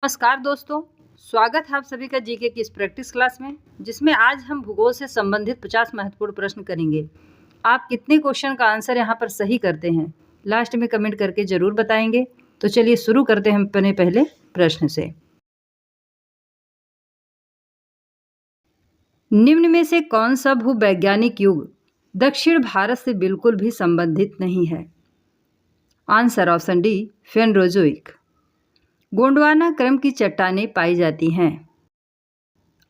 नमस्कार दोस्तों, स्वागत है आप सभी का जीके की इस प्रैक्टिस क्लास में, जिसमें आज हम भूगोल से संबंधित 50 महत्वपूर्ण प्रश्न करेंगे। आप कितने क्वेश्चन का आंसर यहाँ पर सही करते हैं, लास्ट में कमेंट करके जरूर बताएंगे। तो चलिए शुरू करते हैं अपने पहले प्रश्न से। निम्न में से कौन सा भूवैज्ञानिक युग दक्षिण भारत से बिल्कुल भी संबंधित नहीं है? Answer option D, phanerozoic. Gondwana क्रम की चट्टानें पाई जाती हैं।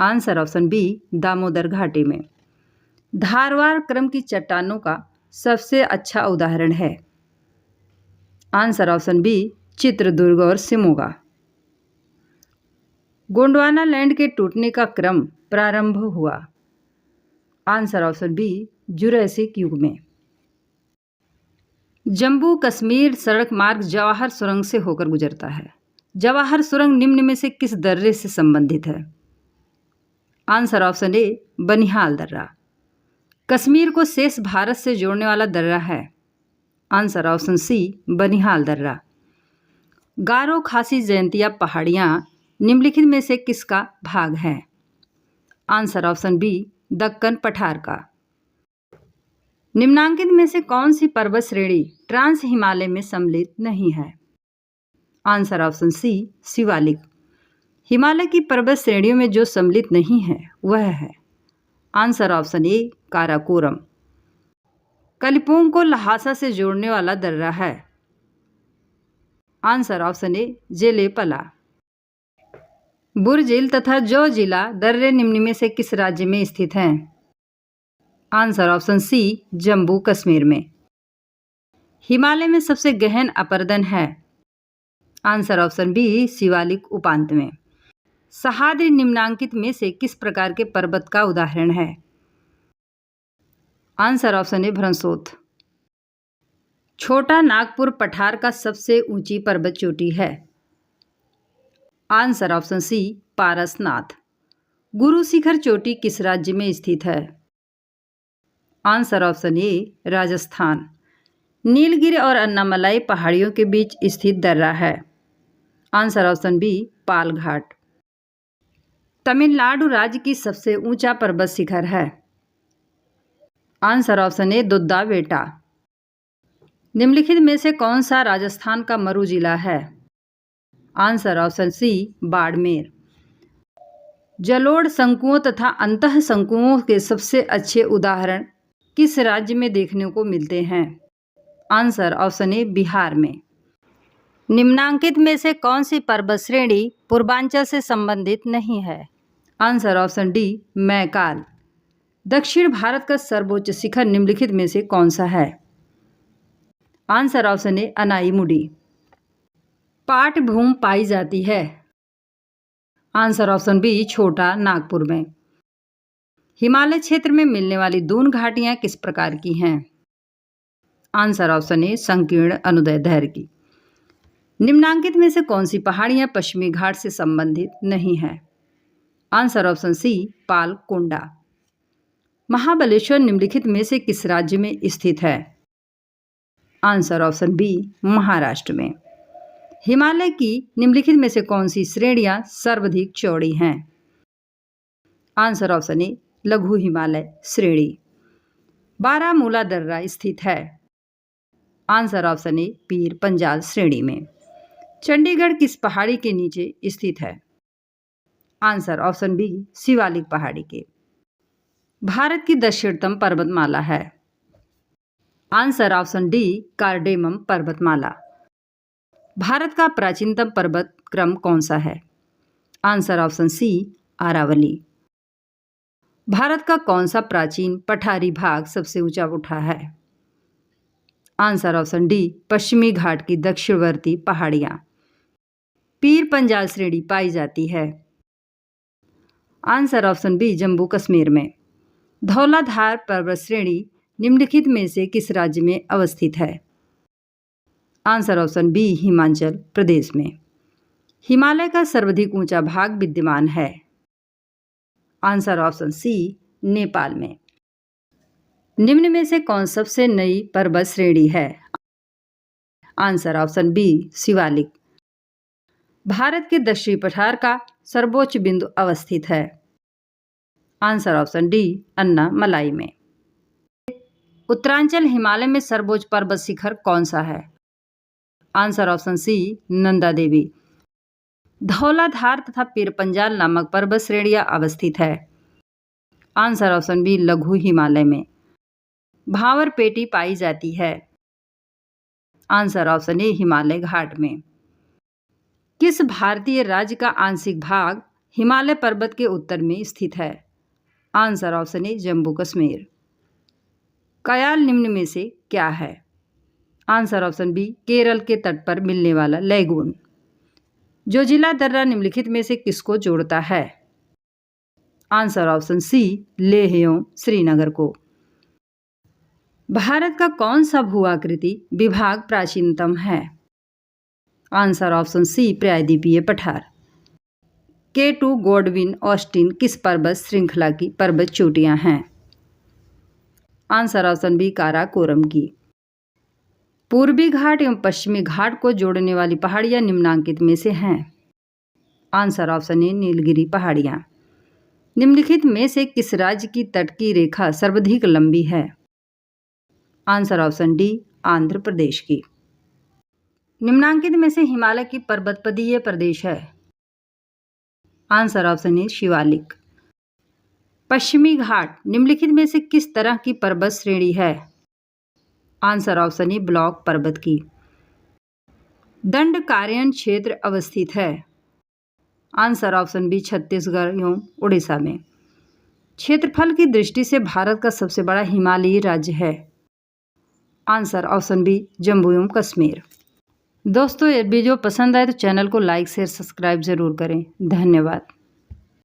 आंसर ऑप्शन बी, दामोदर घाटी में। धारवाड़ क्रम की चट्टानों का सबसे अच्छा उदाहरण है। आंसर ऑप्शन बी, चित्रदुर्ग और शिमोगा। गोंडवाना लैंड के टूटने का क्रम प्रारंभ हुआ। आंसर ऑप्शन बी, जुरैसिक युग में। जम्मू कश्मीर सड़क मार्ग जवाहर सुरंग से होकर गुजरता है। जवाहर सुरंग निम्न में से किस दर्रे से संबंधित है? आंसर ऑप्शन ए, बनिहाल दर्रा। कश्मीर को शेष भारत से जोड़ने वाला दर्रा है। आंसर ऑप्शन सी, बनिहाल दर्रा। गारो खासी जयंतिया पहाड़ियाँ निम्नलिखित में से किसका भाग है? आंसर ऑप्शन बी, दक्कन पठार का। निम्नांकित में से कौन सी पर्वत श्रेणी ट्रांस हिमालय में सम्मिलित नहीं है? Answer option C, Shivalik. Himalaya की पर्वत श्रेणियों में जो सम्मिलित नहीं है वह है। आंसर ऑप्शन ए, काराकोरम। कलिम्पोंग को लहासा से जोड़ने वाला दर्रा है। आंसर ऑप्शन ए, जेलेपला। बुर्जिल तथा जोजिला दर्रे निम्न में से किस राज्य में स्थित हैं? Answer option C, Jammu Kashmir में। हिमालय में सबसे गहन अपरदन है। आंसर ऑप्शन बी, शिवालिक उपांत में। सह्याद्री निम्नांकित में से किस प्रकार के पर्वत का उदाहरण है? आंसर ऑप्शन ए, भ्रंशोत्थ। छोटा नागपुर पठार का सबसे ऊंची पर्वत चोटी है। Answer option C, Parasnath. Guru Shikhar चोटी किस राज्य में स्थित है? Answer option A, Rajasthan. Nilgiri और अन्नामलाई पहाड़ियों के बीच स्थित दर्रा है। Answer option B, Palghat. Tamil Nadu राज्य की सबसे ऊंचा पर्वत शिखर है। Answer option A, Doddabetta. निम्नलिखित में से कौन सा राजस्थान का मरु जिला है? Answer option C, Barmer. जलोढ़ शंकुओं तथा अंतः शंकुओं के सबसे अच्छे उदाहरण किस राज्य में देखने को मिलते हैं? आंसर ऑप्शन ए, बिहार में। निम्नांकित में से कौन सी पर्वत श्रेणी पूर्वांचल से संबंधित नहीं है? Answer option D, Maikal. दक्षिण भारत का सर्वोच्च शिखर निम्नलिखित में से कौन सा है? आंसर ऑप्शन ए, अनाईमुडी। पाटभूमि पाई जाती है। आंसर ऑप्शन बी, छोटा नागपुर में। हिमालय क्षेत्र में मिलने वाली दून घाटियां किस प्रकार की हैं? आंसर ऑप्शन ए, संकीर्ण अनुदय धैर्य की। निम्नांकित में से कौन सी पहाड़ियां पश्चिमी घाट से संबंधित नहीं है? Answer option C, Palkonda. Mahabaleshwar निम्नलिखित में से किस राज्य में स्थित है? आंसर ऑप्शन बी, महाराष्ट्र में। हिमालय की निम्नलिखित में से कौन सी श्रेणियां सर्वाधिक चौड़ी हैं? आंसर ऑप्शन ए, लघु हिमालय श्रेणी। बारामूला दर्रा स्थित है। आंसर ऑप्शन ए, पीर पंजाल श्रेणी में। चंडीगढ़ किस पहाड़ी के नीचे स्थित है? आंसर ऑप्शन बी, शिवालिक पहाड़ी के। भारत की दक्षिणतम पर्वतमाला है। आंसर ऑप्शन डी, कार्डेमम पर्वतमाला। भारत का प्राचीनतम पर्वत क्रम कौन सा है? Answer option C, Aravalli. Bharat का कौन सा प्राचीन पठारी भाग सबसे ऊंचा उठा है? आंसर ऑप्शन डी, पश्चिमी घाट की दक्षिणवर्ती पहाड़ियां। पीर पंजाल श्रेणी पाई जाती है। Answer option B, Jammu Kashmir में। धौलाधार पर्वत श्रेणी निम्नलिखित में से किस राज्य में अवस्थित है? Answer option B, Himachal Pradesh में। हिमालय का सर्वाधिक ऊंचा भाग विद्यमान है। आंसर ऑप्शन सी, नेपाल में। निम्न में से कौन सबसे नई पर्वत श्रेणी है? Answer option B, Shivalik. Bharat के दक्षिणी पठार का सर्वोच्च बिंदु अवस्थित है? आंसर ऑप्शन डी, अन्नामलाई में। उत्तरांचल हिमालय में सर्वोच्च पर्वत शिखर कौन सा है? आंसर ऑप्शन सी, नंदा देवी। धौलाधार तथा पीरपंजाल नामक पर्वत श्रेणियां अवस्थित है? आंसर ऑप्शन बी, लघु हिमालय में। भावर पेटी पाई जाती है? आंसर ऑप्शन ए, हिमालय घाट में। किस भारतीय राज्य का आंशिक भाग हिमालय पर्वत के उत्तर में स्थित है? आंसर ऑप्शन ए, जम्मू कश्मीर। कयाल निम्न में से क्या है? आंसर ऑप्शन बी, केरल के तट पर मिलने वाला लैगून। जोजिला दर्रा निम्नलिखित में से किसको जोड़ता है? आंसर ऑप्शन सी, लेह एवं श्रीनगर को। भारत का कौन सा भू-आकृति विभाग प्राचीनतम है? आंसर ऑप्शन सी, प्रायद्वीपीय पठार। K2 गॉडविन ऑस्टिन किस पर्वत श्रृंखला की पर्वत चोटियां हैं? आंसर ऑप्शन बी, काराकोरम की। पूर्वी घाट एवं पश्चिमी घाट को जोड़ने वाली पहाड़ियां निम्नांकित में से हैं? आंसर ऑप्शन ए, नीलगिरी पहाड़ियां। निम्नलिखित में से किस राज्य की तट की रेखा सर्वाधिक लंबी है? Answer option D, Andhra Pradesh की। निम्नांकित में से हिमालय की पर्वतपदीय प्रदेश है? आंसर ऑप्शन ए, शिवालिक। पश्चिमी घाट निम्नलिखित में से किस तरह की पर्वत श्रेणी है? आंसर ऑप्शन ए, ब्लॉक पर्वत की। दंडकारण्य क्षेत्र अवस्थित है? आंसर ऑप्शन बी, छत्तीसगढ़ एवं उड़ीसा में। क्षेत्रफल की दृष्टि से भारत का सबसे बड़ा हिमालयी राज्य है? आंसर ऑप्शन बी, जम्मू एवं कश्मीर। दोस्तों, ये वीडियो पसंद आए तो चैनल को लाइक शेयर सब्सक्राइब जरूर करें। धन्यवाद।